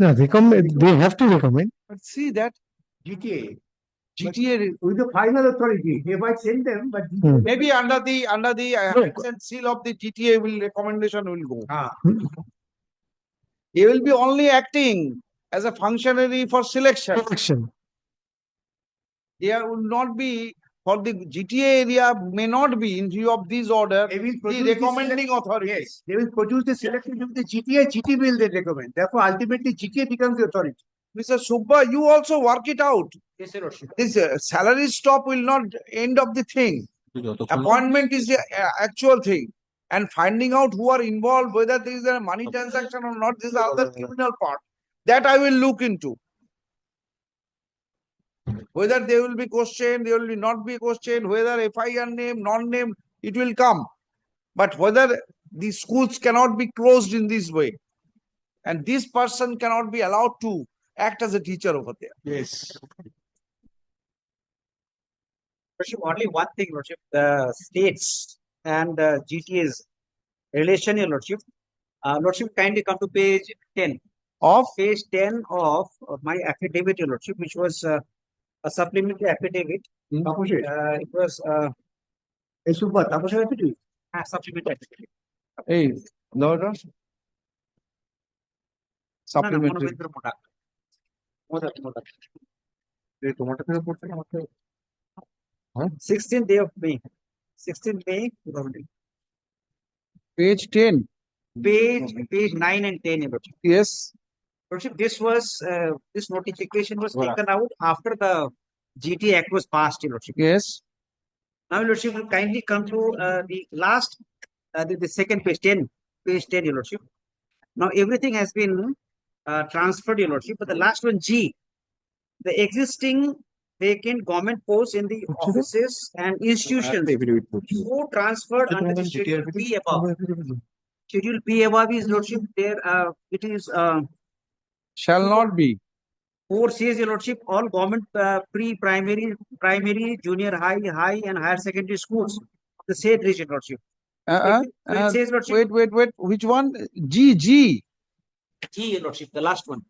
S3: না recommend they have to recommend
S1: But see that
S2: GTA
S1: GTA
S2: with the final authority. They might send them, but
S1: maybe under the hands and seal of the recommendation will go. He will be only acting. as a functionary for selection.
S3: Action.
S1: There will not be, for the GTA area may not be in view of this order,
S2: They will
S1: the
S2: produce the
S1: recommending
S2: select-
S1: authority.
S2: Yes, they will produce the selection of the GTA, GTA will then recommend. Therefore, ultimately, GTA becomes the authority.
S1: Mr. Subba, you also work it out.
S5: Yes, Your Lordship.
S1: This salary stop will not end of the thing.
S6: যতক্ষণ
S1: Appointment is the actual thing. And finding out who are involved, whether there is a money transaction or not, this is other criminal part. That I will look into. Whether they will be questioned, they will be not be questioned, whether FIR name, non-name, it will come. But whether the schools cannot be closed in this way. And this person cannot be allowed to act as a teacher over there.
S2: Yes.
S5: Lordship, only one thing, Lordship, the states and the GTA's relation, Your Lordship. Lordship, kindly come to page 10.
S1: Of
S5: Page 10 of my affidavit, Your Lordship, which was a supplementary affidavit.
S2: Taposhe,
S5: It was
S2: hey, Subba, Taposhe have to do it.
S5: a supplementary affidavit.
S1: a no, no.
S5: No, no,
S1: Supplementary.
S5: Monobindra Modak. Modak.
S6: এই তোমারটা থেকে পড়ছে না আমাকে
S5: 16th day of May. 16th May 2020.
S1: Page 10.
S5: Page 9 and 10, Your Lordship.
S1: Yes.
S5: Lordship, this notification was
S6: Voilà.
S5: taken out after the GTA Act was passed, Your Lordship.
S1: Yes.
S5: Now, Your Lordship, will kindly come to the last, the second page 10, Your Lordship. Now, everything has been transferred, Your Lordship, but the last one, G, the existing vacant government posts in the offices and institutions
S6: affidavit করছি
S5: so transferred under the Schedule B above. Schedule B above is, Lordship, there, it is,
S1: Shall not be.
S5: 4 says, Your Lordship, all government primary, junior high and higher secondary schools of the said region, Lordship. It says, Lordship,
S1: Wait. Which one? G.
S5: G, Your Lordship, the last one.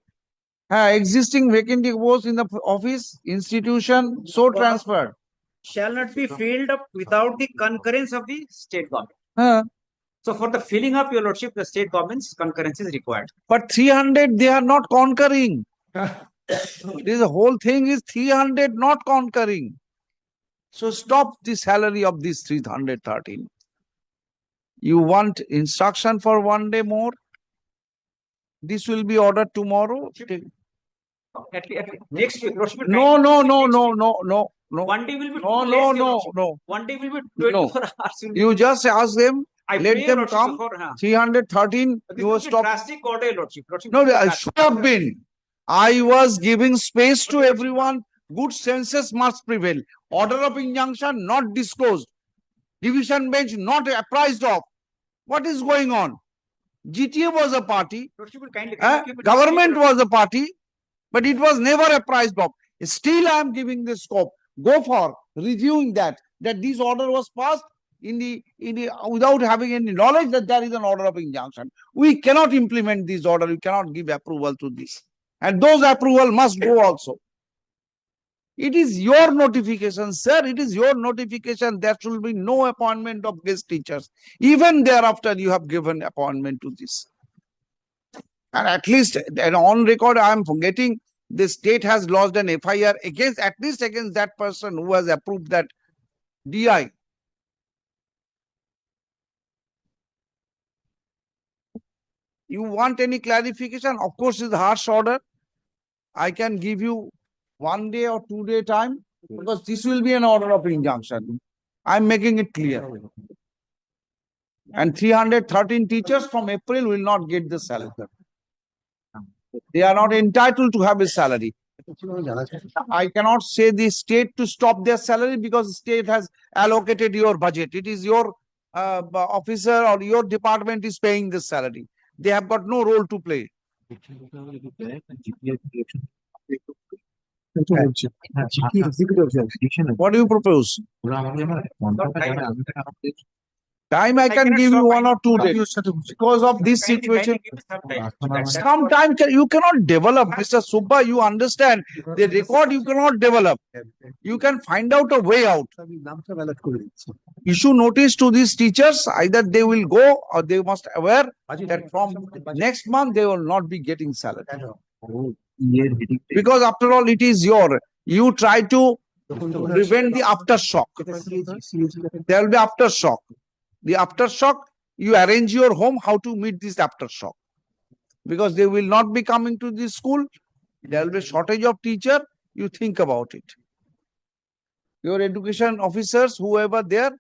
S1: Existing vacant posts in the office, institution, so transferred.
S5: Shall not be filled up without the concurrence of the state government.
S1: Huh.
S5: So for the filling up, Your Lordship, the state government's concurrence is required.
S1: But 300, they are not conquering. This whole thing is 300 not conquering. So stop the salary of this 313. You want instruction for 1 day more? This will be ordered tomorrow.
S5: At next week, Lordship,
S1: No.
S5: One day will be
S1: No,
S5: too less, Your Lordship.
S1: no.
S5: One day will be 24 hours.
S1: You just ask them,
S5: I
S1: let
S5: pray,
S1: them
S5: Lordship,
S1: come.
S5: before,
S1: 313,
S5: But this
S1: you
S5: will
S1: will
S5: be
S1: stop.
S5: drastic order, Lordship. Lordship,
S1: No,
S5: this is
S1: I
S5: drastic.
S1: should have been. I was giving space to everyone. Good senses must prevail. Order of injunction not disclosed. Division bench not apprised of. What is going on? GTA was a party.
S5: Lordship will kindly keep it-
S1: Government was a party, but it was never apprised of. Still, I am giving the scope. Go for reviewing that this order was passed in the without having any knowledge that there is an order of injunction. We cannot implement this order. We cannot give approval to this. And those approval must go also. It is your notification, sir. It is your notification. There should be no appointment of guest teachers. Even thereafter, you have given appointment to this. And at least on record, I am forgetting the state has lodged an FIR against that person who has approved that DI. You want any clarification? Of course, it's a harsh order. I can give you 1 day or 2 day time because this will be an order of injunction. I'm making it clear. And 313 teachers from April will not get the salary. They are not entitled to have a salary. I cannot say the state to stop their salary because the state has allocated your budget. It is your officer or your department is paying the salary. They have got no role to play. What do you propose? Time I can
S5: cannot
S1: give you
S5: stop
S1: 1 or 2 days because of this
S5: Kindly
S1: situation.
S5: give me some time.
S1: Sometime you cannot develop, Mr. Subba. You understand the record you cannot develop. You can find out a way out. Issue notice to these teachers. Either they will go or they must aware that from next month they will not be getting salary. Because after all, it is you try to prevent the aftershock. There will be aftershock. The aftershock, you arrange your home how to meet this aftershock. Because they will not be coming to this school. There will be shortage of teacher. You think about it. Your education officers, whoever there,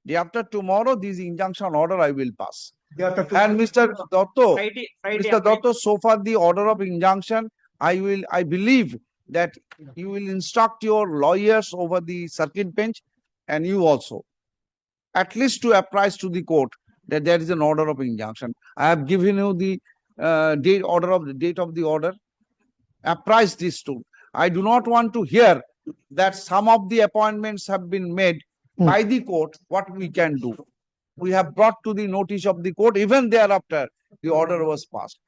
S1: day after tomorrow, this injunction order I will pass. And Mr. Dotto, Mr. Dotto, so far the order of injunction, I believe that you will instruct your lawyers over the circuit bench and you also, at least to apprise to the court that there is an order of injunction. I have given you the date of the order. Apprise this too. I do not want to hear that some of the appointments have been made by the court. What we can do? We have brought to the notice of the court, even thereafter the order was passed.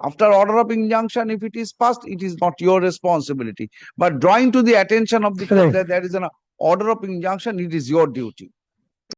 S1: After order of injunction, if it is passed, it is not your responsibility. But drawing to the attention of the court that there is an order of injunction, it is your duty.